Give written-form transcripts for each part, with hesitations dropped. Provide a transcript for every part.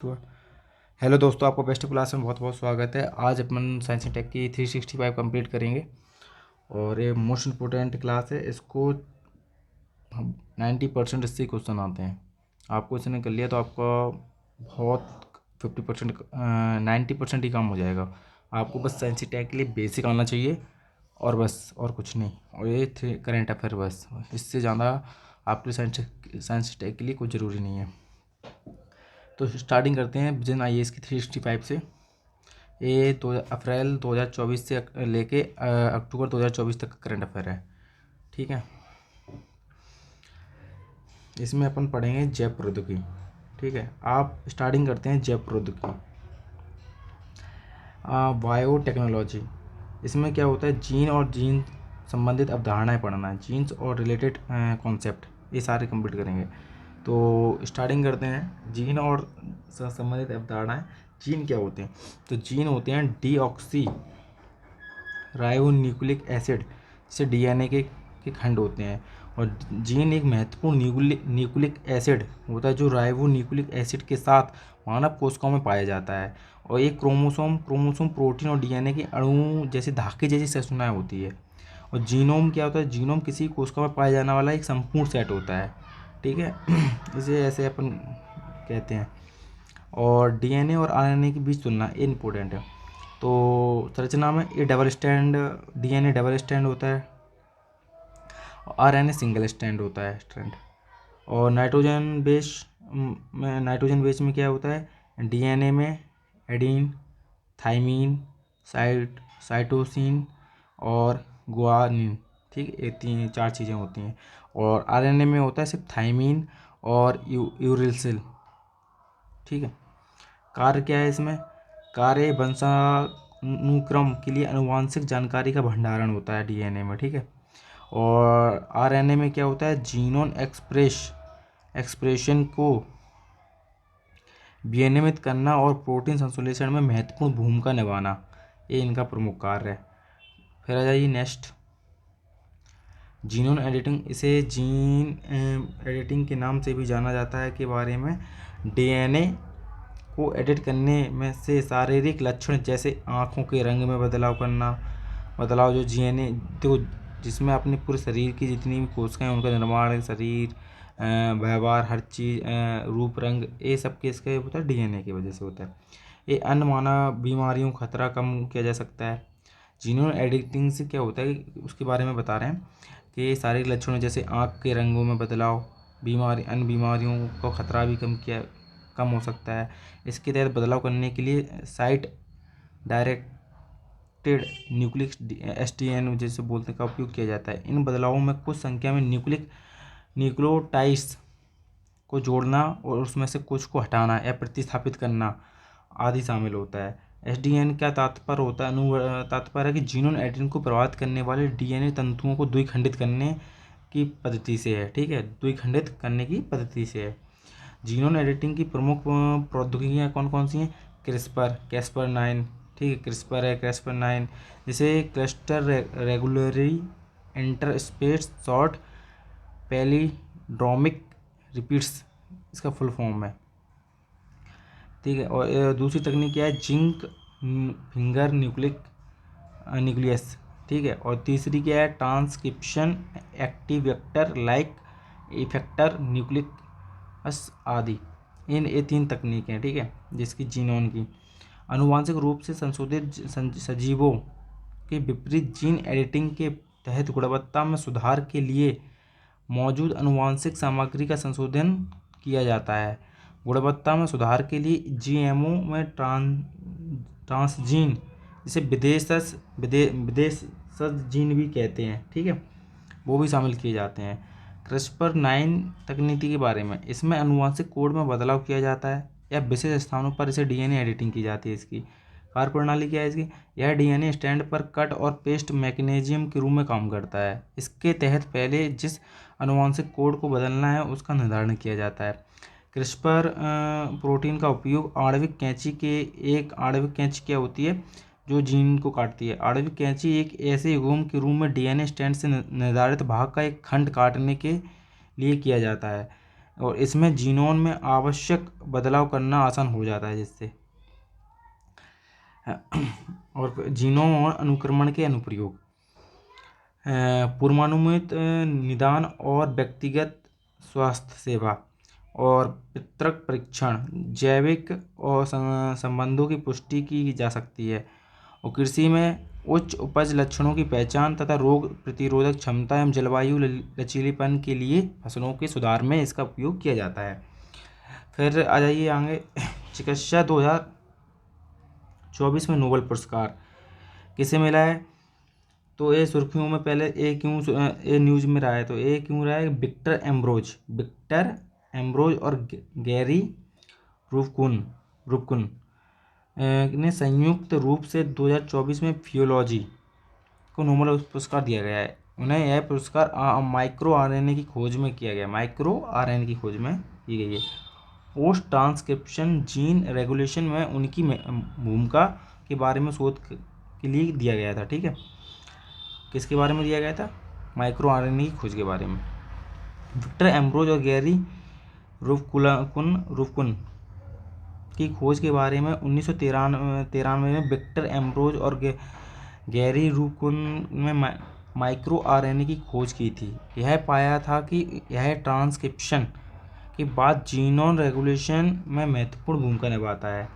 तो हेलो दोस्तों, आपको बेस्ट क्लास में बहुत बहुत स्वागत है। आज अपन साइंस एंड टेक की 365 कंप्लीट करेंगे और ये मोस्ट इम्पोर्टेंट क्लास है। इसको 90% इससे क्वेश्चन आते हैं। आपको इसने कर लिया तो आपका बहुत 50% 90% ही काम हो जाएगा। आपको बस साइंस एंड टेक के लिए बेसिक आना चाहिए और बस, और कुछ नहीं। और ये करेंट अफेयर, बस इससे ज़्यादा आपके साइंस टेक के लिए कुछ ज़रूरी नहीं है। तो स्टार्टिंग करते हैं विजन IAS की 365 से। ये तो अप्रैल 2024 से लेके अक्टूबर 2024 तक का करंट अफेयर है। ठीक है, इसमें अपन पढ़ेंगे जैव प्रौद्योगिकी। ठीक है, आप स्टार्टिंग करते हैं जैव प्रौद्योगिकी। बायोटेक्नोलॉजी, इसमें क्या होता है, जीन और जीन संबंधित अवधारणाएं पढ़ना है। जीन्स और रिलेटेड कॉन्सेप्ट ये सारे कंप्लीट करेंगे। तो स्टार्टिंग करते हैं जीन और संबंधित अवधारणाएं। जीन क्या होते हैं? तो जीन होते हैं डीऑक्सी राइबोन्यूक्लिक एसिड, जिसे DNA के खंड होते हैं। और जीन एक महत्वपूर्ण न्यूक्लिक एसिड होता है जो राइबोन्यूक्लिक एसिड के साथ मानव कोशिकाओं में पाया जाता है। और एक क्रोमोसोम प्रोटीन और DNA के अणु जैसे धागे जैसी संरचनाएं होती है। और जीनोम क्या होता है? जीनोम किसी कोशिका में पाया जाने वाला एक संपूर्ण सेट होता है। ठीक है इसे ऐसे अपन कहते हैं। और DNA और RNA के बीच तुलना ये इंपॉर्टेंट है। तो संरचना में ये double stand, DNA double stand होता है, RNA सिंगल स्टैंड होता है स्ट्रैंड। और नाइट्रोजन बेस में क्या होता है? DNA में एडीन, थाइमीन, साइटोसिन और गुआनिन। ठीक है, ये 4 चीज़ें होती हैं। और RNA में होता है सिर्फ थाइमीन और यूरिसिल। ठीक है, कार्य क्या है इसमें? कार्य वंशानुक्रम के लिए आनुवांशिक जानकारी का भंडारण होता है DNA में। ठीक है, और RNA में क्या होता है? जीनोम एक्सप्रेशन को विनियमित करना और प्रोटीन संश्लेषण में महत्वपूर्ण भूमिका निभाना, ये इनका प्रमुख कार्य है। फिर आ जाइए नेक्स्ट, जीनोम एडिटिंग। इसे जीन एडिटिंग के नाम से भी जाना जाता है, के बारे में DNA को एडिट करने में से शारीरिक लक्षण जैसे आँखों के रंग में बदलाव जो DNA तो जिसमें अपने पूरे शरीर की जितनी भी कोशिकाएं उनका निर्माण, शरीर, व्यवहार, हर चीज़, रूप, रंग, ये सब किसके होता है? DNA की वजह से होता है। ये अन्य मानव बीमारियों का खतरा कम किया जा सकता है। जीनोम एडिटिंग से क्या होता है उसके बारे में बता रहे हैं कि शारीरिक लक्षणों जैसे आँख के रंगों में बदलाव, अन्य बीमारियों का खतरा भी कम हो सकता है। इसके तहत बदलाव करने के लिए साइट डायरेक्टेड न्यूक्लिक SDN जैसे बोलते का उपयोग किया जाता है। इन बदलावों में कुछ संख्या में न्यूक्लियोटाइड्स को जोड़ना और उसमें से कुछ को हटाना या प्रतिस्थापित करना आदि शामिल होता है। SDN क्या तात्पर्य है कि जीनोम एडिटिंग को प्रभावित करने वाले DNA तंतुओं को द्विखंडित करने की पद्धति से है। ठीक है, द्विखंडित करने की पद्धति से है। जीनोम एडिटिंग की प्रमुख प्रौद्योगिकियाँ कौन कौन सी हैं? कैस्पर 9। ठीक है, कैस्पर 9 जिसे क्लस्टर रेगुलरी इंटरस्पेस शॉर्ट पैलिड्रोमिक रिपीट्स इसका फुल फॉर्म है। ठीक है, और दूसरी तकनीक क्या है? Zinc finger nucleus. ठीक है, और तीसरी क्या है? Transcription active vector like effector nucleus आदि। ये 3 तकनीकें हैं। ठीक है, जिसकी जीनोम की आनुवांशिक रूप से संशोधित सजीवों के विपरीत जीन एडिटिंग के तहत गुणवत्ता में सुधार के लिए मौजूद आनुवांशिक सामग्री का संशोधन किया जाता है। गुणवत्ता में सुधार के लिए GMO में ट्रांसजीन, जिसे विदेशज जीन भी कहते हैं, ठीक है, वो भी शामिल किए जाते हैं। CRISPR 9 तकनीकी के बारे में, इसमें आनुवांशिक कोड में बदलाव किया जाता है या विशेष स्थानों पर इसे DNA एडिटिंग की जाती है। इसकी कार्यप्रणाली क्या है इसकी? यह DNA स्टैंड पर कट और पेस्ट मैकेनिज्म के रूप में काम करता है। इसके तहत पहले जिस आनुवांशिक कोड को बदलना है उसका निर्धारण किया जाता है। क्रिस्पर प्रोटीन का उपयोग आणविक कैंची क्या होती है जो जीन को काटती है? आणविक कैंची एक ऐसे युग्म के रूप में DNA स्टैंड से निर्धारित भाग का एक खंड काटने के लिए किया जाता है। और इसमें जीनोम में आवश्यक बदलाव करना आसान हो जाता है जिससे। और जीनोम और अनुक्रमण के अनुप्रयोग, पूर्वानुमानित निदान और व्यक्तिगत स्वास्थ्य सेवा और पितृक परीक्षण, जैविक और संबंधों की पुष्टि की जा सकती है। और कृषि में उच्च उपज लक्षणों की पहचान तथा रोग प्रतिरोधक क्षमता एवं जलवायु लचीलेपन के लिए फसलों के सुधार में इसका उपयोग किया जाता है। फिर आ जाइए आगे, चिकित्सा 2024 में नोबेल पुरस्कार किसे मिला है? तो ये सुर्खियों में पहले ए न्यूज़ में रहा है, तो ए क्यों रहा है? विक्टर एम्ब्रोज और गैरी रूबकुन ने संयुक्त रूप से 2024 में फिजियोलॉजी को नोबेल पुरस्कार दिया गया है। उन्हें यह पुरस्कार माइक्रो आरएनए की खोज में किया गया, माइक्रो आरएनए की खोज में की गई है। पोस्ट ट्रांसक्रिप्शन जीन रेगुलेशन में उनकी भूमिका के बारे में शोध के लिए दिया गया था। ठीक है, किसके बारे में दिया गया था? माइक्रो आरएनए की खोज के बारे में। विक्टर एम्ब्रोज और गैरी रूबकुन की खोज के बारे में 1993 में विक्टर एम्ब्रोज और गैरी रूबकुन ने माइक्रो आरएनए की खोज की थी। यह पाया था कि यह ट्रांसक्रिप्शन के बाद जीनोम रेगुलेशन में महत्वपूर्ण भूमिका निभाता है।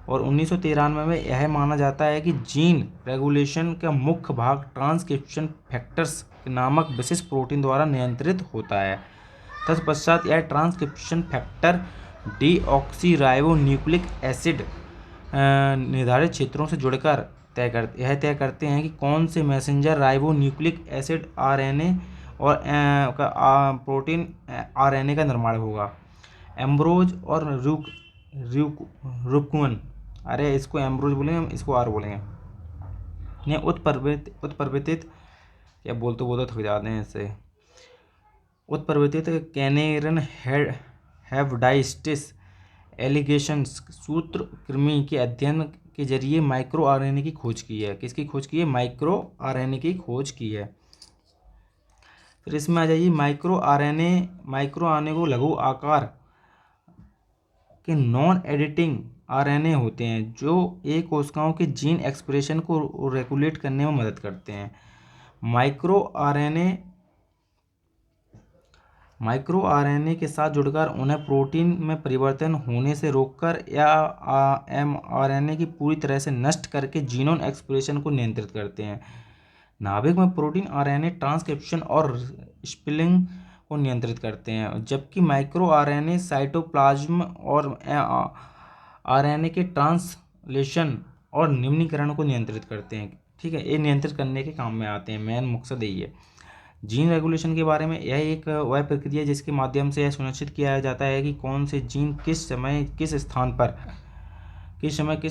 और 1993 में यह माना जाता है कि जीन रेगुलेशन का मुख्य भाग ट्रांसक्रिप्शन फैक्टर्स नामक विशेष प्रोटीन द्वारा नियंत्रित होता है। तत्पश्चात यह ट्रांसक्रिप्शन फैक्टर डीऑक्सीराइबोन्यूक्लिक एसिड निर्धारित क्षेत्रों से जुड़कर तय करते हैं कि कौन से मैसेंजर राइबोन्यूक्लिक एसिड आरएनए और प्रोटीन आरएनए का निर्माण होगा। एम्ब्रोज और रूबकुन, अरे इसको एम्ब्रोज बोलेंगे, इसको आर बोलेंगे, ने उत्परिवर्तित क्या बोलते थक जाते हैं इससे, उत्परिवर्तित कैनेरन हेवडाइस्टिस एलिगेशंस सूत्र कृमि के अध्ययन के जरिए माइक्रो आरएनए की खोज की है। किसकी खोज की है? माइक्रो आरएनए की खोज की है। फिर इसमें आ जाइए, माइक्रो आरएनए को लघु आकार के नॉन एडिटिंग आरएनए होते हैं जो एक कोशिकाओं के जीन एक्सप्रेशन को रेगुलेट करने में मदद करते हैं। माइक्रो आरएनए के साथ जुड़कर उन्हें प्रोटीन में परिवर्तन होने से रोककर या एमआरएनए की पूरी तरह से नष्ट करके जीनोम एक्सप्रेशन को नियंत्रित करते हैं। नाभिक में प्रोटीन आरएनए ट्रांसक्रिप्शन और स्प्लिंग को नियंत्रित करते हैं, जबकि माइक्रो आरएनए साइटोप्लाज्म और आरएनए के ट्रांसलेशन और निम्नीकरण को नियंत्रित करते हैं। ठीक है, ये नियंत्रित करने के काम में आते हैं, मेन मकसद यही है। जीन रेगुलेशन के बारे में, यह एक वह प्रक्रिया जिसके माध्यम से यह सुनिश्चित किया जाता है कि कौन से जीन किस समय किस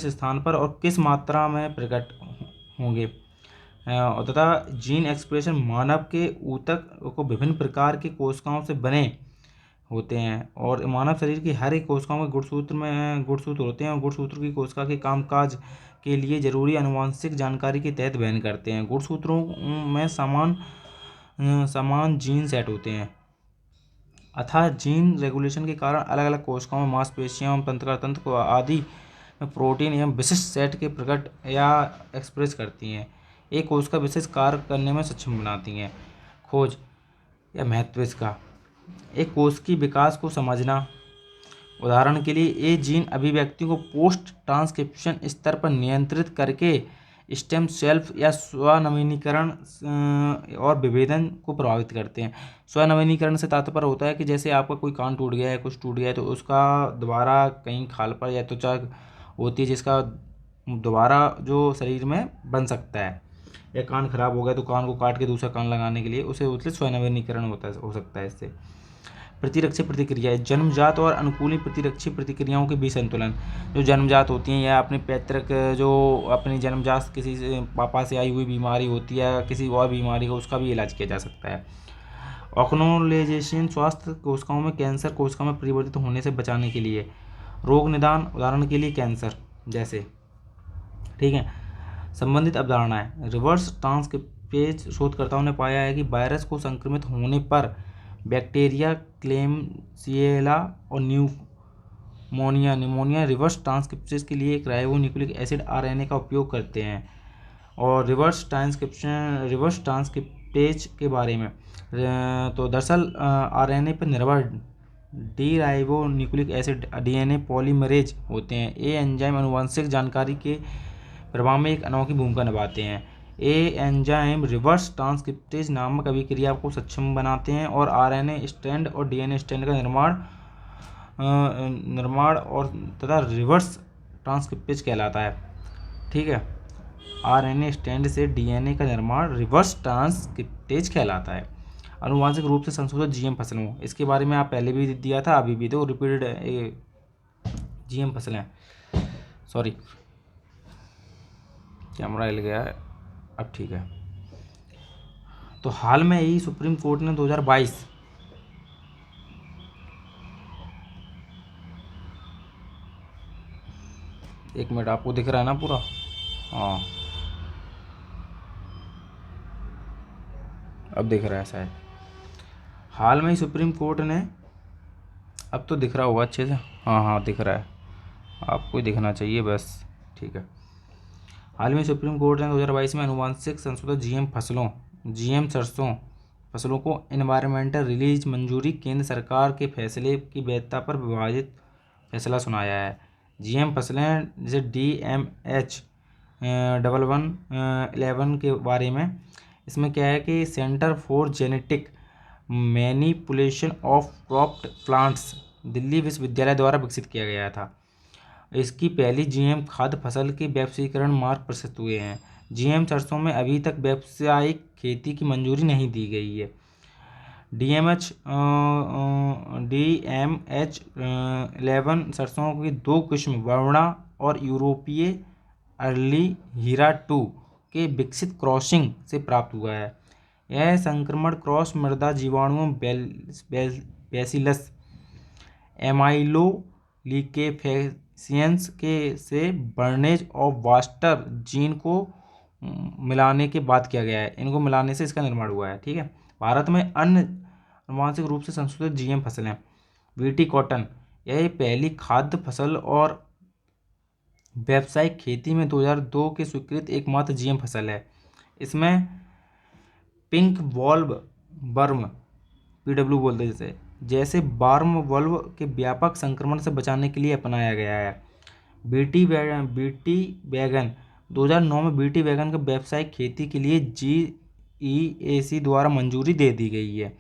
स्थान पर और किस मात्रा में प्रकट होंगे, तथा जीन एक्सप्रेशन मानव के ऊतक को विभिन्न प्रकार की कोशिकाओं से बने होते हैं। और मानव शरीर की हर एक कोशिकाओं में गुणसूत्र होते हैं और गुणसूत्र की कोशिका के कामकाज के लिए जरूरी आनुवंशिक जानकारी के तहत वहन करते हैं। गुणसूत्रों में समान जीन सेट होते हैं, अतः जीन रेगुलेशन के कारण अलग अलग कोशिकाओं में मांसपेशियों एवं तंत्र आदि में प्रोटीन एवं विशिष्ट सेट के प्रकट या एक्सप्रेस करती हैं। एक कोशिका विशेष कार्य करने में सक्षम बनाती हैं। खोज या महत्व इसका, एक कोश की विकास को समझना। उदाहरण के लिए ये जीन अभिव्यक्ति को पोस्ट ट्रांसक्रिप्शन स्तर पर नियंत्रित करके स्टेम सेल्फ या स्वनवीनीकरण और विभेदन को प्रभावित करते हैं। स्वनवीनीकरण से तात्पर्य होता है कि जैसे आपका कोई कान टूट गया है, कुछ टूट गया है, तो उसका दोबारा कहीं खाल पर या त्वचा होती है जिसका दोबारा जो शरीर में बन सकता है, या कान खराब हो गया तो कान को काट के दूसरा कान लगाने के लिए उसे स्वनवीनीकरण हो सकता है। इससे प्रतिरक्षी प्रतिक्रियाएं, जन्मजात और अनुकूली प्रतिरक्षी प्रतिक्रियाओं के बीच संतुलन। जो जन्मजात होती हैं या अपने पैतृक जो अपनी जन्मजात किसी से पापा से आई हुई बीमारी होती है, किसी और बीमारी का, उसका भी इलाज किया जा सकता है। ऑर्गेनाइजेशन, स्वास्थ्य कोशिकाओं में कैंसर कोशिकाओं में परिवर्तित होने से बचाने के लिए। रोग निदान, उदाहरण के लिए कैंसर जैसे। ठीक है, संबंधित अवधारणाएं। रिवर्स ट्रांसक्रिप्टेज, शोधकर्ताओं ने पाया है कि वायरस को संक्रमित होने पर बैक्टीरिया, क्लेम्सियला और निमोनिया रिवर्स ट्रांसक्रिप्शन के लिए एक राइबोन्यूक्लिक एसिड आरएनए का उपयोग करते हैं। और रिवर्स ट्रांसक्रिप्टेज के बारे में तो दरअसल आरएनए पर निर्भर D ribonucleic acid DNA polymerase होते हैं। ये एंजाइम आनुवंशिक जानकारी के प्रवाह में एक अनोखी भूमिका निभाते हैं। ये एंजाइम रिवर्स ट्रांसक्रिप्टेज नामक अभिक्रिया को सक्षम बनाते हैं और आरएनए स्ट्रैंड और डीएनए स्ट्रैंड का निर्माण और तथा रिवर्स ट्रांसक्रिप्टेज कहलाता है। ठीक है, आरएनए स्ट्रैंड से डीएनए का निर्माण रिवर्स ट्रांसक्रिप्टेज कहलाता है। आनुवांशिक रूप से संशोधित जीएम फसलों, इसके बारे में आप पहले भी दिया था, अभी भी तो रिपीटेड जीएम फसलें, सॉरी कैमरा हिल गया है, अब ठीक है। तो हाल में ही सुप्रीम कोर्ट ने 2022 एक मिनट, आपको दिख रहा है ना पूरा? हाँ, अब दिख रहा है शायद। हाल में ही सुप्रीम कोर्ट ने, अब तो दिख रहा होगा अच्छे से, हाँ दिख रहा है, आपको दिखना चाहिए बस, ठीक है। हाल में सुप्रीम कोर्ट ने 2022 में आनुवांशिक संशोधित जीएम सरसों फसलों को एनवायरमेंटल रिलीज मंजूरी केंद्र सरकार के फैसले की वैधता पर विभाजित फैसला सुनाया है। जीएम फसलें जैसे DMH 1111 के बारे में, इसमें क्या है कि centre for genetic manipulation of cropped plants Delhi विश्वविद्यालय द्वारा विकसित किया गया था। इसकी पहली जीएम खाद्य फसल के व्यावसायीकरण मार्ग प्रशस्त हुए हैं। जीएम सरसों में अभी तक व्यावसायिक खेती की मंजूरी नहीं दी गई है। DMH 11 सरसों की दो किस्म वर्णा और यूरोपीय अर्ली हीरा 2 के विकसित क्रॉसिंग से प्राप्त हुआ है। यह संक्रमण क्रॉस मृदा जीवाणुओं बैसिलस एमाइलोलिकेफेसियंस के से बर्नेज और वास्टर जीन को मिलाने के बाद किया गया है। इनको मिलाने से इसका निर्माण हुआ है। ठीक है, भारत में अन्य आनुवांशिक रूप से संशोधित जीएम फसलें, बीटी कॉटन, यह पहली खाद्य फसल और व्यावसायिक खेती में 2002 के स्वीकृत एकमात्र जीएम फसल है। इसमें पिंक वॉल्व वर्म, PW बोलते हैं जैसे बार्म वल्व के व्यापक संक्रमण से बचाने के लिए अपनाया गया है। बीटी वैगन 2009 में बीटी वैगन के व्यावसायिक खेती के लिए GEAC द्वारा मंजूरी दे दी गई है,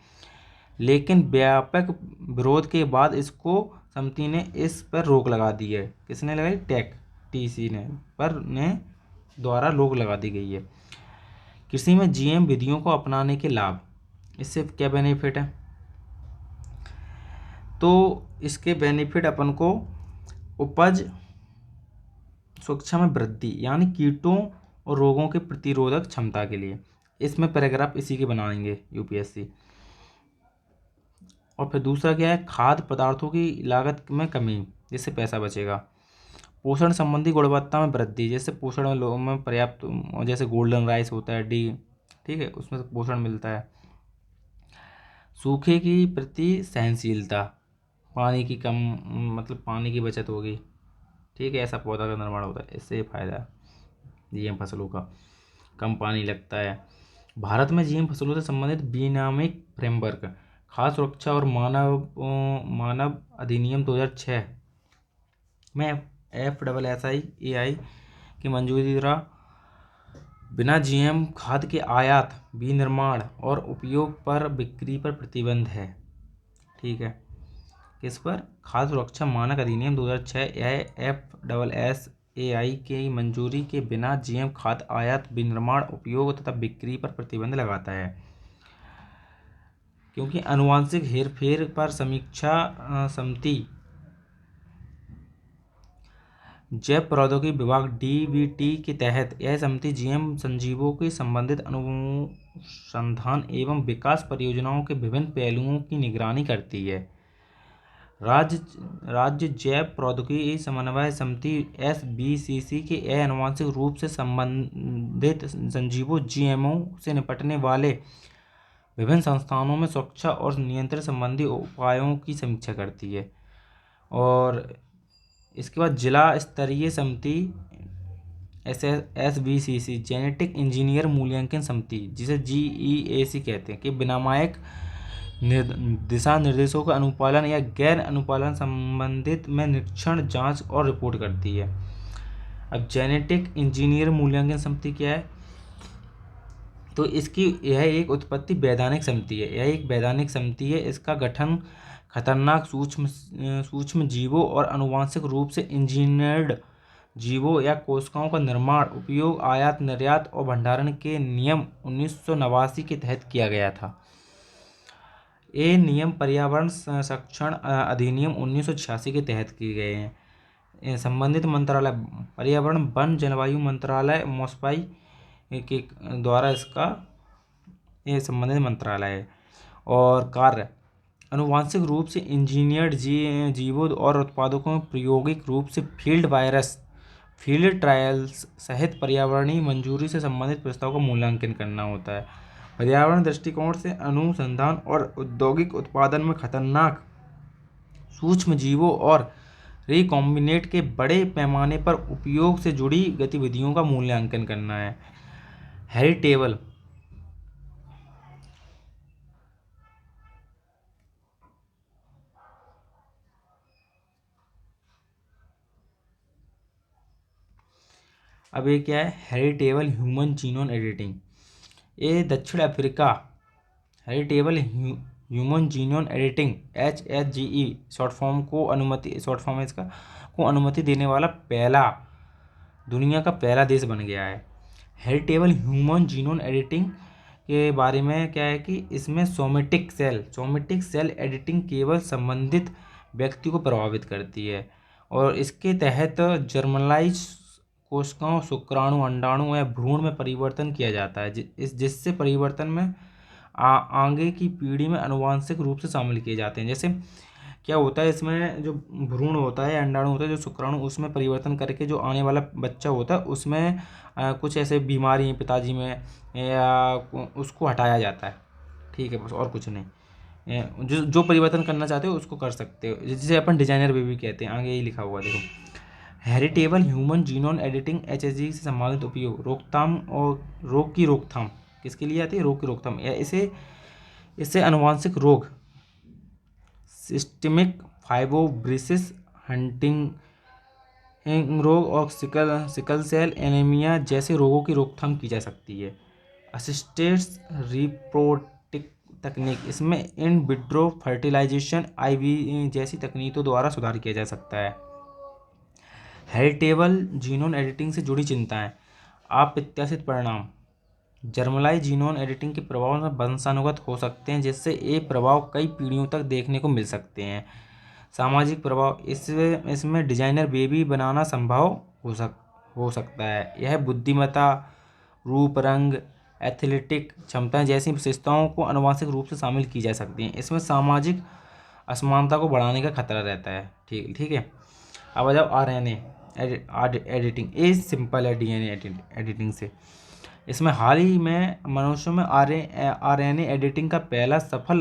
लेकिन व्यापक विरोध के बाद इसको समिति ने इस पर रोक लगा दी है। किसने लगाई? TC ने द्वारा रोक लगा दी गई है। कृषि में जीएम विधियों को अपनाने के लाभ, इससे क्या बेनिफिट है? तो इसके बेनिफिट अपन को उपज सुरक्षा में वृद्धि, यानी कीटों और रोगों के प्रतिरोधक क्षमता के लिए। इसमें पैराग्राफ इसी के बनाएंगे UPSC। और फिर दूसरा क्या है? खाद्य पदार्थों की लागत में कमी, जिससे पैसा बचेगा। पोषण संबंधी गुणवत्ता में वृद्धि, जैसे पोषण लोगों में पर्याप्त, जैसे गोल्डन राइस होता है D, ठीक है, उसमें से पोषण मिलता है। सूखे की प्रति सहनशीलता, पानी की कम, मतलब पानी की बचत होगी। ठीक है, ऐसा पौधा का निर्माण होता है, इससे फायदा जीएम फसलों का, कम पानी लगता है। भारत में जीएम फसलों से संबंधित विनियामक फ्रेमवर्क, खाद्य सुरक्षा और मानव अधिनियम 2006 में FSSAI की मंजूरी द्वारा बिना जीएम खाद्य के आयात, विनिर्माण और उपयोग पर बिक्री पर प्रतिबंध है। ठीक है, किस पर? खाद्य सुरक्षा मानक अधिनियम 2006 यह FSSAI की मंजूरी के बिना जीएम खाद्य आयात, विनिर्माण, उपयोग तथा बिक्री पर प्रतिबंध लगाता है। क्योंकि आनुवांशिक हेरफेर पर समीक्षा समिति जैव प्रौद्योगिकी विभाग DVT के तहत यह समिति जीएम संजीवों के संबंधित अनुसंधान एवं विकास परियोजनाओं के विभिन्न पहलुओं की निगरानी करती है। राज्य जैव प्रौद्योगिकी समन्वय समिति SBCC के आनुवांशिक रूप से संबंधित संजीवों GMO से निपटने वाले विभिन्न संस्थानों में सुरक्षा और नियंत्रण संबंधी उपायों की समीक्षा करती है। और इसके बाद जिला स्तरीय समिति SBCC जेनेटिक इंजीनियर मूल्यांकन समिति, जिसे GEAC कहते हैं, कि विनियामक दिशा निर्देशों का अनुपालन या गैर अनुपालन संबंधित में निरीक्षण, जांच और रिपोर्ट करती है। अब जेनेटिक इंजीनियर मूल्यांकन समिति क्या है? तो यह एक उत्पत्ति वैधानिक समिति है। यह एक वैधानिक समिति है। इसका गठन खतरनाक सूक्ष्म जीवों और आनुवंशिक रूप से इंजीनियर्ड जीवों या कोशिकाओं का निर्माण, उपयोग, आयात, निर्यात और भंडारण के नियम 1989 के तहत किया गया था। ये नियम पर्यावरण संरक्षण अधिनियम 1986 के तहत किए गए हैं। संबंधित मंत्रालय पर्यावरण, वन, जलवायु मंत्रालय MOSPI के द्वारा इसका ये संबंधित मंत्रालय है। और कार्य आनुवांशिक रूप से इंजीनियर्ड जीवों और उत्पादों में प्रायोगिक रूप से फील्ड वायरस, फील्ड ट्रायल्स सहित पर्यावरणीय मंजूरी से संबंधित प्रस्ताव का मूल्यांकन करना होता है। पर्यावरण दृष्टिकोण से अनुसंधान और औद्योगिक उत्पादन में खतरनाक सूक्ष्म जीवों और रिकॉम्बिनेंट के बड़े पैमाने पर उपयोग से जुड़ी गतिविधियों का मूल्यांकन करना है। हेरिटेबल अब ये क्या है? Heritable human genome editing. ये दक्षिण Africa heritable human genome editing HHGE short form है इसका, को अनुमति देने वाला दुनिया का पहला देश बन गया है। हेरिटेबल ह्यूमन जीनोम एडिटिंग के बारे में क्या है कि इसमें सोमेटिक सेल एडिटिंग केवल संबंधित व्यक्ति को प्रभावित करती है। और इसके तहत जर्मलाइज कोशिकाओं, शुक्राणु, अंडाणु या भ्रूण में परिवर्तन किया जाता है, जिससे परिवर्तन में आगे की पीढ़ी में आनुवंशिक रूप से शामिल किए जाते हैं। जैसे क्या होता है, इसमें जो भ्रूण होता है, अंडाणु होता है, जो शुक्राणु, उसमें परिवर्तन करके जो आने वाला बच्चा होता है उसमें कुछ ऐसे बीमारी पिताजी में या उसको हटाया जाता है। ठीक है, बस और कुछ नहीं। जो परिवर्तन करना चाहते हो उसको कर सकते हो, जिसे अपन डिजाइनर बेबी कहते हैं। आगे यही लिखा हुआ देखो, heritable human genome editing HHG से संबंधित उपयोग, रोकथाम और रोग की रोकथाम किसके लिए आती है? रोग की रोकथाम। इससे आनुवंशिक रोग, सिस्टेमिक फाइब्रोसिस, हंटिंग रोग और सिकल सेल एनीमिया जैसे रोगों की रोकथाम की जा सकती है। असिस्टेड रिप्रोडक्टिव तकनीक, इसमें इन विट्रो फर्टिलाइजेशन, IVF जैसी तकनीकों द्वारा सुधार किया जा सकता है। हेरिटेबल जीनोम एडिटिंग से जुड़ी चिंताएं, अप्रत्याशित परिणाम, जर्मलाइज जीनोम एडिटिंग के प्रभाव में वंशानुगत हो सकते हैं, जिससे ये प्रभाव कई पीढ़ियों तक देखने को मिल सकते हैं। सामाजिक प्रभाव, इसमें डिजाइनर बेबी बनाना संभव हो सकता है। यह बुद्धिमत्ता, रूप, रंग, एथलेटिक क्षमताएं जैसी विशेषताओं को आनुवंशिक रूप से शामिल की जा सकती हैं। इसमें सामाजिक असमानता को बढ़ाने का खतरा रहता है। ठीक है। अब आ जाओ RNA एडिटिंग। ये सिंपल है DNA एडिटिंग से। इसमें हाल ही में मनुष्यों में RNA एडिटिंग का पहला सफल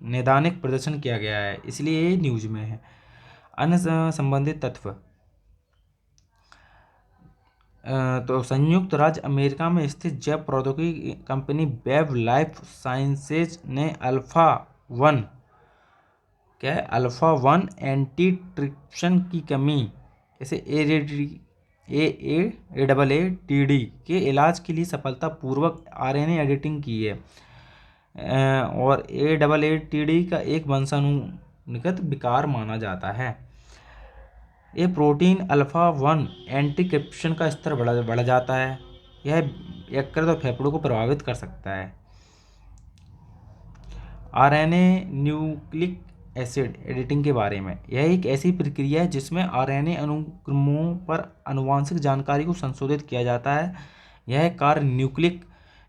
नैदानिक प्रदर्शन किया गया है, इसलिए ये न्यूज में है। अन्य संबंधित तत्व, तो संयुक्त राज्य अमेरिका में स्थित जैव प्रौद्योगिकी कंपनी वेब लाइफ साइंसेज ने अल्फा-1 एंटीट्रिप्सिन की कमी, इसे AATD के इलाज के लिए सफलतापूर्वक RNA एडिटिंग की है। और AATD का एक वंशानुगत विकार माना जाता है। ये प्रोटीन अल्फा-1 एंटीट्रिप्सिन का स्तर बढ़ जाता है। यह यकृत और फेफड़ों को प्रभावित कर सकता है। RNA न्यूक्लिक एसिड एडिटिंग के बारे में, यह एक ऐसी प्रक्रिया है जिसमें RNA अनुक्रमों पर आनुवंशिक जानकारी को संशोधित किया जाता है। यह कार्य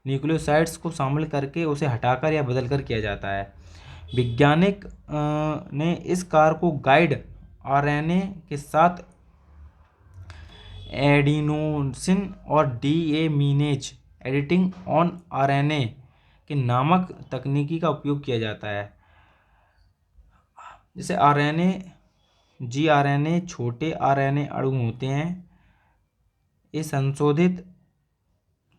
न्यूक्लियोसाइड्स को शामिल करके उसे हटाकर या बदलकर किया जाता है। वैज्ञानिक ने इस कार्य को गाइड RNA के साथ एडिनोसिन और डीएमिनेज एडिटिंग ऑन RNA के नामक तकनीकी का उपयोग किया जाता है। जैसे आरएनए, जीआरएनए छोटे आरएनए अणु होते हैं। ये संशोधित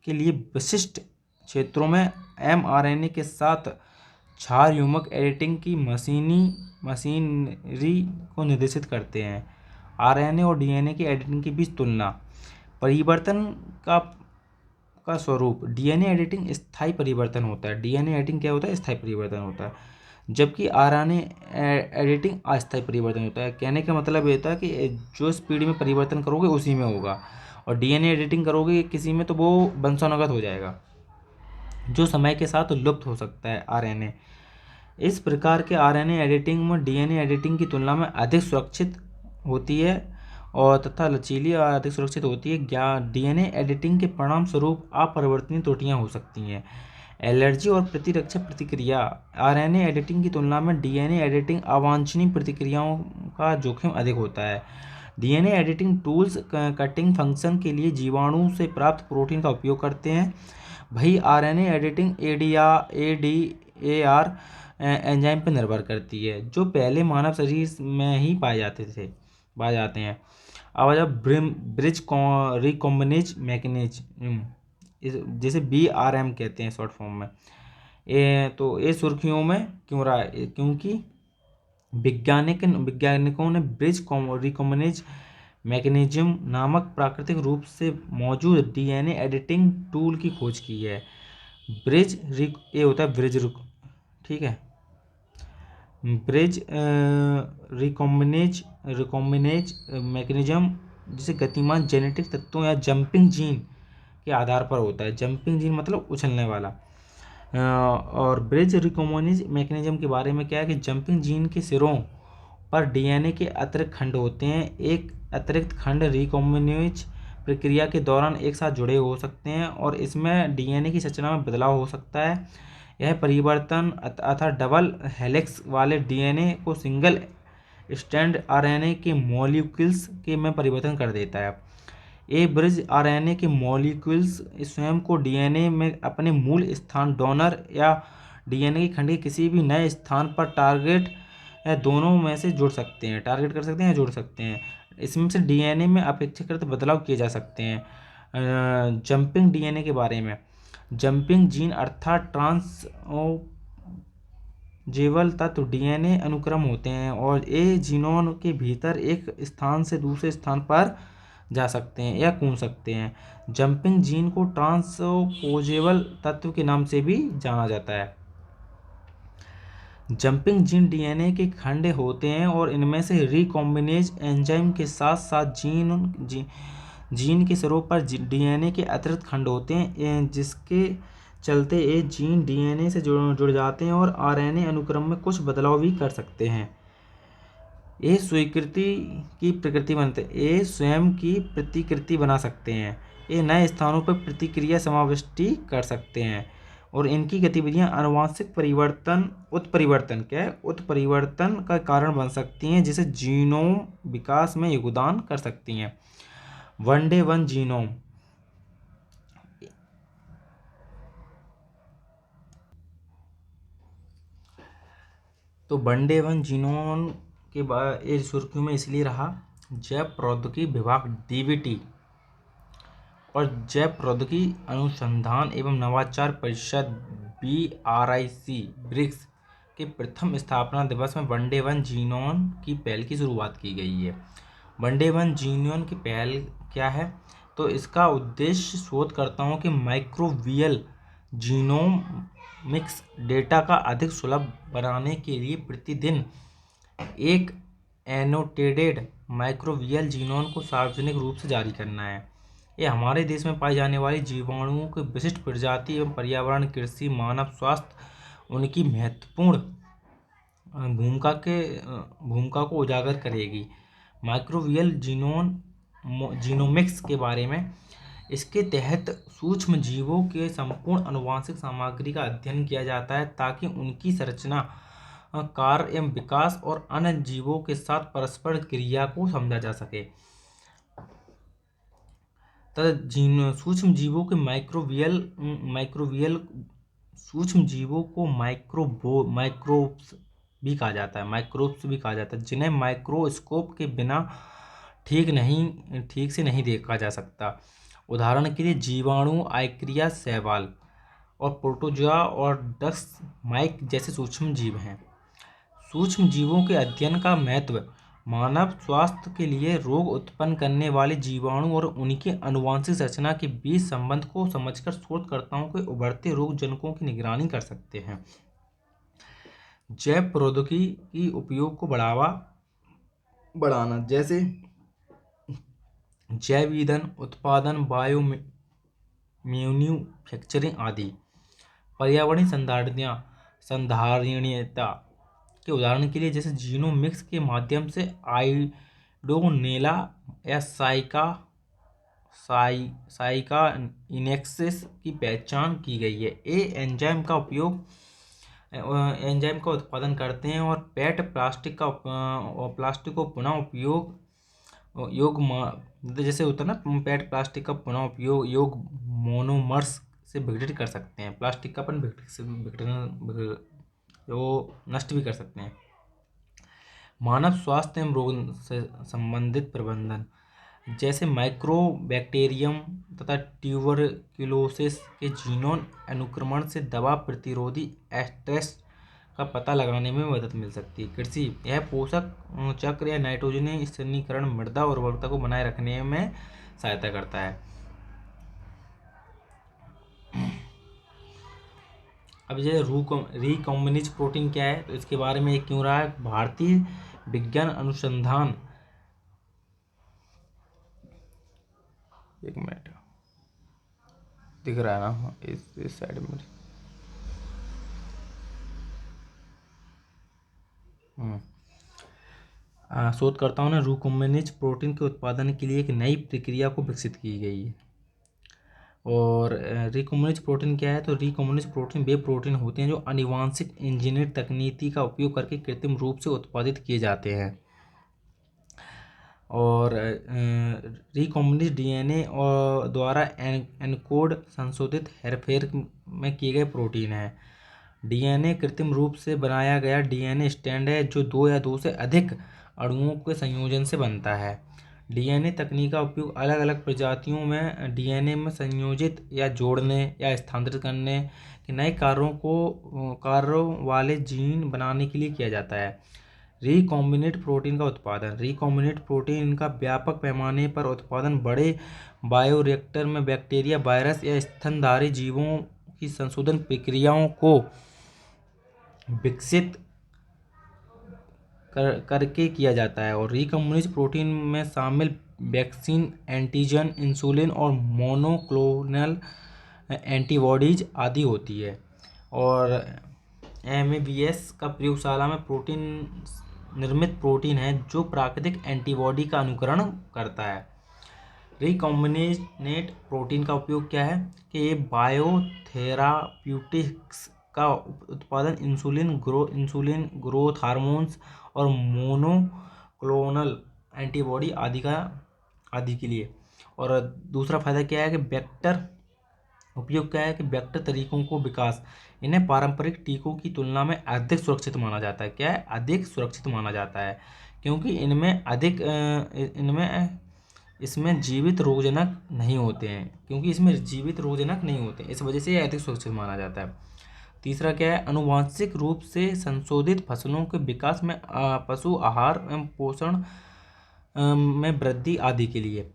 के लिए विशिष्ट क्षेत्रों में एमआरएनए के साथ क्षार युग्मक एडिटिंग की मशीनरी को निर्देशित करते हैं। आरएनए और डीएनए की एडिटिंग के बीच तुलना। परिवर्तन का स्वरूप। डीएनए एडिटिंग स्थायी परिवर्तन होता है। डीएनए एडिटिंग क्या होता है? स्थायी परिवर्तन होता है। जबकि आरएनए एडिटिंग अस्थायी परिवर्तन होता है। कहने का मतलब ये होता है कि जो स्पीड में परिवर्तन करोगे उसी में होगा, और डीएनए एडिटिंग करोगे किसी में तो वो वंशानुगत हो जाएगा, जो समय के साथ लुप्त हो सकता है आरएनए। इस प्रकार के आरएनए एडिटिंग में डीएनए एडिटिंग की तुलना में अधिक सुरक्षित होती है और तथा लचीली और अधिक सुरक्षित होती है। डीएनए एडिटिंग के परिणाम स्वरूप अपरिवर्तनीय त्रुटियां हो सकती हैं। एलर्जी और प्रतिरक्षा प्रतिक्रिया। आरएनए एडिटिंग की तुलना में डीएनए एडिटिंग अवांछनीय प्रतिक्रियाओं का जोखिम अधिक होता है। DNA editing tools cutting function के लिए जीवाणु से प्राप्त प्रोटीन का उपयोग करते हैं। वही आरएनए एडिटिंग एडीआर एंजाइम पर निर्भर करती है, जो पहले मानव शरीर में ही पाए जाते हैं। अब जब ब्रिज रिकॉम्बिनेज मैकेनिज्म, जैसे BRM कहते हैं शॉर्ट फॉर्म में, तो ये सुर्खियों में क्यों रहा है? क्योंकि वैज्ञानिकों ने ब्रिज रिकॉम्बिनेज मैकेनिज्म नामक प्राकृतिक रूप से मौजूद डीएनए एडिटिंग टूल की खोज की है। ये होता है ब्रिज, ठीक है। ब्रिज रिकॉम्बिनेज मैकेनिज्म जिसे गतिमान जेनेटिक तत्वों या जंपिंग जीन के आधार पर होता है। जंपिंग जीन मतलब उछलने वाला। और ब्रिज रिकॉम्बिनेज मैकेनिज्म के बारे में क्या है कि जंपिंग जीन के सिरों पर डीएनए के अतिरिक्त खंड होते हैं। एक अतिरिक्त खंड रिकॉम्बिनेज प्रक्रिया के दौरान एक साथ जुड़े हो सकते हैं और इसमें डीएनए की संरचना में बदलाव हो सकता है। यह परिवर्तन अतः डबल हेलिक्स वाले डीएनए को सिंगल स्ट्रैंड आरएनए के मॉलिक्यूल्स के में परिवर्तन कर देता है। ये ब्रिज आरएनए के मॉलिक्यूल्स स्वयं को डीएनए में अपने मूल स्थान डोनर या डीएनए के खंड के किसी भी नए स्थान पर टारगेट दोनों में से जुड़ सकते हैं, टारगेट कर सकते हैं, जुड़ सकते हैं। इसमें से डीएनए में अपेक्षाकृत बदलाव किए जा सकते हैं। जंपिंग डीएनए के बारे में। जंपिंग जीन अर्थात ट्रांसजेवल तत्व डीएनए अनुक्रम होते हैं और ये जीनों के भीतर एक स्थान से दूसरे स्थान पर जा सकते हैं या कूद सकते हैं। जंपिंग जीन को ट्रांसपोजेबल तत्व के नाम से भी जाना जाता है। जंपिंग जीन डीएनए के खंड होते हैं और इनमें से रिकॉम्बिनेज एंजाइम के साथ साथ जीन के सिरों पर डीएनए के अतिरिक्त खंड होते हैं, जिसके चलते ये जीन डीएनए से जुड़ जाते हैं और आरएनए अनुक्रम में कुछ बदलाव भी कर सकते हैं। ये स्वयं की प्रतिकृति बना सकते हैं। ये नए स्थानों पर प्रतिक्रिया समाविष्टि कर सकते हैं और इनकी गतिविधियां आनुवंशिक उत्परिवर्तन का कारण बन सकती हैं, जिसे जीनोम विकास में योगदान कर सकती हैं। One day one genome. तो वन डे वन जीनोम के बाद ये सुर्खियों में इसलिए रहा, जैव प्रौद्योगिकी विभाग DBT और जैव प्रौद्योगिकी अनुसंधान एवं नवाचार परिषद BRIC के प्रथम स्थापना दिवस में वन डे वन जीनोम की पहल की शुरुआत की गई है। वन डे वन जीनोम की पहल क्या है? तो इसका उद्देश्य शोधकर्ताओं के माइक्रोबियल जीनोमिक्स डेटा का अधिक सुलभ बनाने के लिए प्रतिदिन एक एनोटेटेड माइक्रोबियल जीनोम को सार्वजनिक रूप से जारी करना है। ये हमारे देश में पाई जाने वाली जीवाणुओं की विशिष्ट प्रजाति एवं पर्यावरण, कृषि, मानव स्वास्थ्य उनकी महत्वपूर्ण भूमिका को उजागर करेगी। माइक्रोबियल जीनोमिक्स के बारे में, इसके तहत सूक्ष्म जीवों के संपूर्ण आनुवंशिक सामग्री का अध्ययन किया जाता है ताकि उनकी संरचना, कार्य एवं विकास और अन्य जीवों के साथ परस्पर क्रिया को समझा जा सके। तथा सूक्ष्म जीवों के माइक्रोबियल सूक्ष्म जीवों को माइक्रोब्स भी कहा जाता है, जिन्हें माइक्रोस्कोप के बिना ठीक से नहीं देखा जा सकता। उदाहरण के लिए जीवाणु, आर्किया, शैवाल और प्रोटोजोआ और डस्ट माइट जैसे सूक्ष्म जीव हैं। सूक्ष्म जीवों के अध्ययन का महत्व मानव स्वास्थ्य के लिए रोग उत्पन्न करने वाले जीवाणु और उनकी आनुवंशिक संरचना के बीच संबंध को समझकर शोधकर्ताओं के उभरते रोग जनकों की निगरानी कर सकते हैं। जैव प्रौद्योगिकी की उपयोग को बढ़ाना, जैसे जैव ईंधन उत्पादन, बायो मैन्युफैक्चरिंग आदि। पर्यावरणीय संधारणीयता के उदाहरण के लिए जैसे जीनोमिक्स के माध्यम से आइडोनेला या साइका इनेक्सिस की पहचान की गई है। ये एंजाइम का उत्पादन करते हैं और प्लास्टिक को पुनः उपयोग जैसे होता है ना, प्लास्टिक का पुनः उपयोग मोनोमर्स से विघटित कर सकते हैं। प्लास्टिक का अपन नष्ट भी कर सकते हैं। मानव स्वास्थ्य एवं रोग से संबंधित प्रबंधन, जैसे माइक्रोबैक्टीरियम तथा ट्यूबरक्लोसिस के जीनोम अनुक्रमण से दवा प्रतिरोधी एस्ट्रेस का पता लगाने में मदद मिल सकती है। कृषि, यह पोषक चक्र या नाइट्रोजन स्तरीकरण मृदा उर्वरता को बनाए रखने में सहायता करता है। अब ये रिकॉम्बिनेज प्रोटीन क्या है, तो इसके बारे में क्यों रहा है। भारतीय विज्ञान अनुसंधान, एक मिनट दिख रहा है ना इस साइड में। शोधकर्ताओं ने रिकॉम्बिनेज प्रोटीन के उत्पादन के लिए एक नई प्रक्रिया को विकसित की गई है। और रिकॉम्बिनेज प्रोटीन क्या है, तो रिकॉम्बिनेज प्रोटीन वे प्रोटीन होते हैं जो आनुवांशिक इंजीनियर तकनीकी का उपयोग करके कृत्रिम रूप से उत्पादित किए जाते हैं। और रिकॉम्बिनेज डीएनए और द्वारा एनकोड संशोधित हेरफेर में किए गए प्रोटीन है। डीएनए कृत्रिम रूप से बनाया गया डीएनए स्टैंड है जो 2 या 2 से अधिक अणुओं के संयोजन से बनता है। डीएनए तकनीक का उपयोग अलग अलग प्रजातियों में डीएनए में संयोजित या जोड़ने या स्थानांतरित करने के नए कार्यों वाले जीन बनाने के लिए किया जाता है। रिकॉम्बिनेट प्रोटीन का उत्पादन, रिकॉम्बिनेट प्रोटीन का व्यापक पैमाने पर उत्पादन बड़े बायोरिएक्टर में बैक्टीरिया, वायरस या स्तनधारी जीवों की संशोधन प्रक्रियाओं को विकसित करके किया जाता है। और रिकॉम्बिनेज प्रोटीन में शामिल वैक्सीन, एंटीजन, इंसुलिन और मोनोक्लोनल एंटीबॉडीज आदि होती है। और एमएबीएस का प्रयोगशाला में निर्मित प्रोटीन है जो प्राकृतिक एंटीबॉडी का अनुकरण करता है। रिकॉम्बिनेट प्रोटीन का उपयोग क्या है कि ये बायोथेराप्यूटिक्स का उत्पादन, इंसुलिन ग्रोथ हार्मोन्स और मोनोक्लोनल एंटीबॉडी आदि के लिए। और दूसरा फायदा क्या है कि उपयोग क्या है कि वेक्टर तरीकों को विकास, इन्हें पारंपरिक टीकों की तुलना में अधिक सुरक्षित माना जाता है। क्या है, अधिक सुरक्षित माना जाता है, क्योंकि इसमें जीवित रोगजनक नहीं होते हैं, इस वजह से यह अधिक सुरक्षित माना जाता है। तीसरा क्या है, आनुवंशिक रूप से संशोधित फसलों के विकास में, पशु आहार एवं पोषण में वृद्धि आदि के लिए।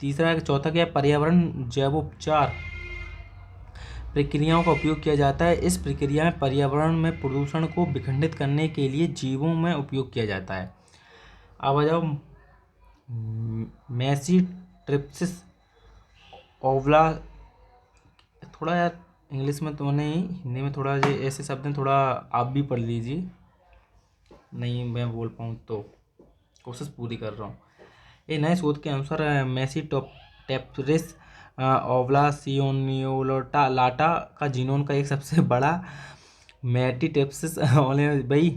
चौथा क्या है, पर्यावरण जैवोपचार प्रक्रियाओं का उपयोग किया जाता है। इस प्रक्रिया में पर्यावरण में प्रदूषण को विखंडित करने के लिए जीवों में उपयोग किया जाता है। अब आ जाओ मैसीट्रिप्सिस ओवला, थोड़ा यार इंग्लिश में तो नहीं, हिंदी में थोड़ा ये ऐसे शब्द हैं, थोड़ा आप भी पढ़ लीजिए, नहीं मैं बोल पाऊँ तो कोशिश पूरी कर रहा हूँ। ये नए शोध के अनुसार मैसीट्रिप्सिस ओवलासियोनियोलाटा लाटा का जीनोम का एक सबसे बड़ा मैटीट्रिप्सिस भाई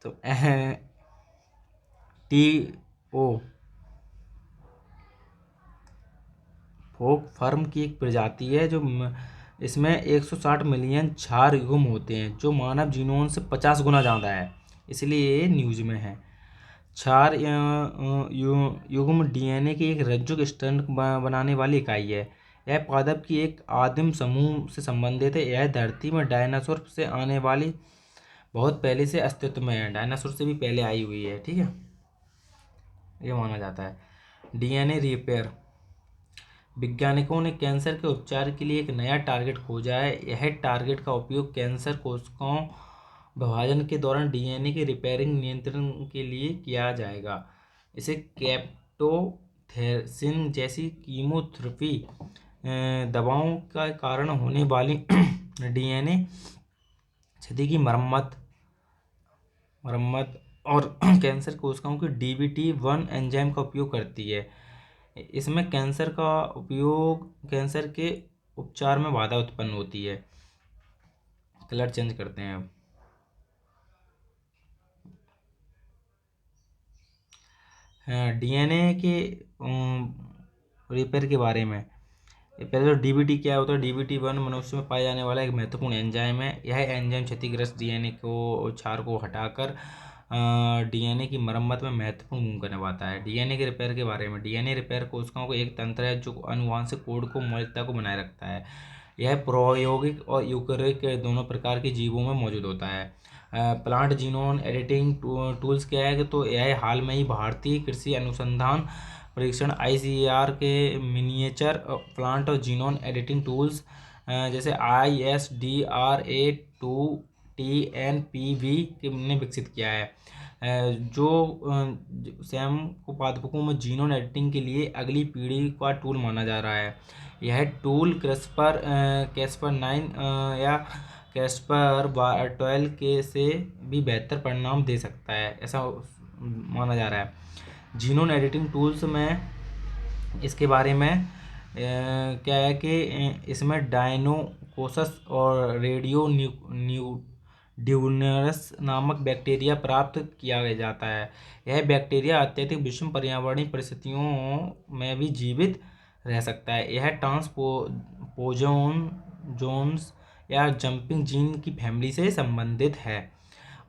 तो टी.ओ. फोक फर्म की एक प्रजाति है जो इसमें 160 मिलियन क्षार युग्म होते हैं जो मानव जीनोम से 50 गुना ज़्यादा है, इसलिए ये न्यूज़ में है। क्षार युग्म डीएनए की एक रज्जुक स्ट्रैंड बनाने वाली इकाई है। यह पादप की एक आदिम समूह से संबंधित है। यह धरती में डायनासोर से आने वाली बहुत पहले से अस्तित्व में है, डायनासोर से भी पहले आई हुई है। ठीक है, ये माना जाता है। डीएनए रिपेयर, वैज्ञानिकों ने कैंसर के उपचार के लिए एक नया टारगेट खोजा है। यह टारगेट का उपयोग कैंसर कोशिकाओं विभाजन के दौरान डीएनए के रिपेयरिंग नियंत्रण के लिए किया जाएगा। इसे कैप्टोथेरसिन जैसी कीमोथेरेपी दवाओं का कारण होने वाली डीएनए क्षति की मरम्मत और कैंसर कोशिकाओं की DBT1 एंजाइम का उपयोग करती है। इसमें कैंसर के उपचार में बाधा उत्पन्न होती है। कलर चेंज करते हैं अब। डीएनए के रिपेयर के बारे में पहले तो DBT क्या होता है। DBT1 मनुष्य में पाया जाने वाला एक महत्वपूर्ण एंजाइम है। यह एंजाइम क्षतिग्रस्त डीएनए को क्षार को हटाकर डीएनए की मरम्मत में महत्वपूर्ण भूमिका निभाता है। डीएनए के रिपेयर के बारे में, डीएनए रिपेयर कोशिकाओं को एक तंत्र है जो आनुवंशिक कोड को मौलिकता को बनाए रखता है। यह प्रायोगिक और यूकेरियोटिक दोनों प्रकार के जीवों में मौजूद होता है। प्लांट जीनोम एडिटिंग टूल्स क्या है, तो यह हाल में ही भारतीय कृषि अनुसंधान परीक्षण ICAR के मिनिएचर प्लांट और जीनोम एडिटिंग टूल्स जैसे ISDRA2TNPV ने विकसित किया है, जो सैम को पादपों में जीनोम एडिटिंग के लिए अगली पीढ़ी का टूल माना जा रहा है। यह टूल कैस्पर 9 या कैस्पर 12 के से भी बेहतर परिणाम दे सकता है, ऐसा माना जा रहा है। जीनोम एडिटिंग टूल्स में इसके बारे में क्या है कि इसमें डायनोकोसस और रेडियो ड्यूनरस नामक बैक्टीरिया प्राप्त किया जाता है। यह बैक्टीरिया अत्यधिक विषम पर्यावरणीय परिस्थितियों में भी जीवित रह सकता है। यह ट्रांसपोजोन्स या जंपिंग जीन की फैमिली से संबंधित है।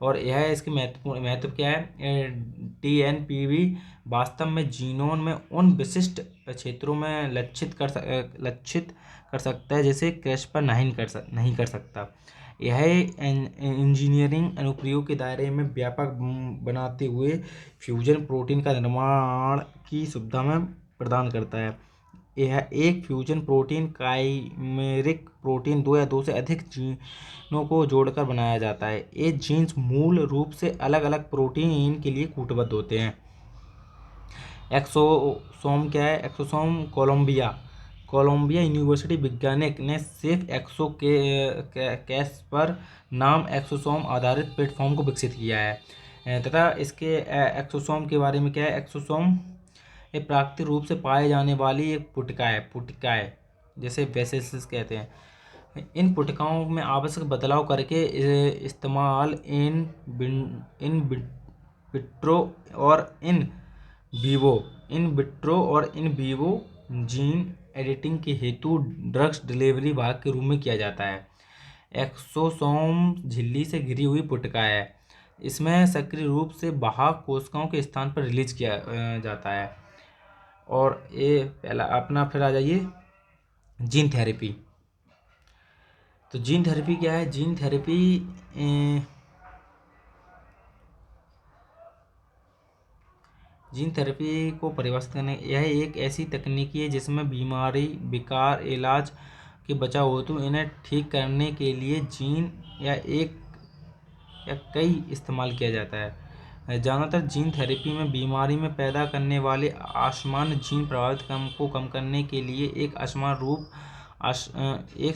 और यह इसके महत्व क्या है। TNPV वास्तव में जीनोम में उन विशिष्ट क्षेत्रों में लक्षित कर सकता है जिसे कैस्पर-9 नहीं कर सकता। यह इंजीनियरिंग अनुप्रयोग के दायरे में व्यापक बनाते हुए फ्यूजन प्रोटीन का निर्माण की सुविधा में प्रदान करता है। यह एक फ्यूजन प्रोटीन काइमेरिक प्रोटीन 2 या 2 से अधिक जीनों को जोड़कर बनाया जाता है। ये जीन्स मूल रूप से अलग अलग प्रोटीन के लिए कूटबद्ध होते हैं। एक्सोसोम क्या है। एक्सोसोम कोलंबिया यूनिवर्सिटी वैज्ञानिक ने सिर्फ कैस्पर नाम एक्सोसोम आधारित प्लेटफॉर्म को विकसित किया है तथा इसके एक्सोसोम के बारे में क्या है। एक्सोसोम ये प्राकृतिक रूप से पाए जाने वाली एक पुटिकाएं जैसे वेसेल्स कहते हैं। इन पुटिकाओं में आवश्यक बदलाव करके इस्तेमाल इन विट्रो और इन विवो जीन एडिटिंग के हेतु ड्रग्स डिलीवरी भाग के रूप में किया जाता है। एक्सोसोम झिल्ली से घिरी हुई पुटिका है। इसमें सक्रिय रूप से वाहक कोशिकाओं के स्थान पर रिलीज किया जाता है। और ये पहला अपना फिर आ जाइए जीन थेरेपी। तो जीन थेरेपी क्या है। जीन थेरेपी को परिभाषित करने, यह एक ऐसी तकनीक है जिसमें बीमारी विकार इलाज के बचाव हेतु इन्हें ठीक करने के लिए जीन या एक या कई इस्तेमाल किया जाता है। ज़्यादातर जीन थेरेपी में बीमारी में पैदा करने वाले असामान्य जीन प्रभावित को कम करने के लिए एक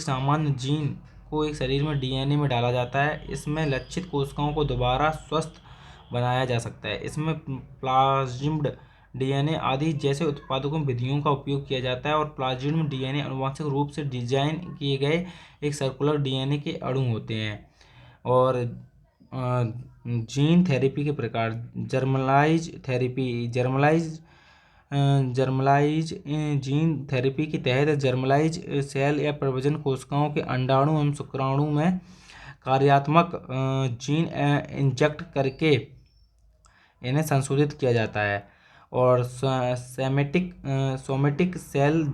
सामान्य जीन को एक शरीर में DNA में डाला जाता है। इसमें लक्षित कोशिकाओं को दोबारा स्वस्थ बनाया जा सकता है। इसमें प्लाज्मिड DNA आदि जैसे उत्पादकों विधियों का उपयोग किया जाता है। और प्लाज्मिड DNA आनुवंशिक रूप से डिजाइन किए गए एक सर्कुलर DNA के अणु होते हैं। और जीन थेरेपी के प्रकार जर्मलाइज जर्मलाइज जीन थेरेपी के तहत जर्मलाइज सेल या प्रवजन कोशिकाओं के अंडाणु एवं शुक्राणु में कार्यात्मक जीन इंजेक्ट करके इन्हें संशोधित किया जाता है। और सोमेटिक सेल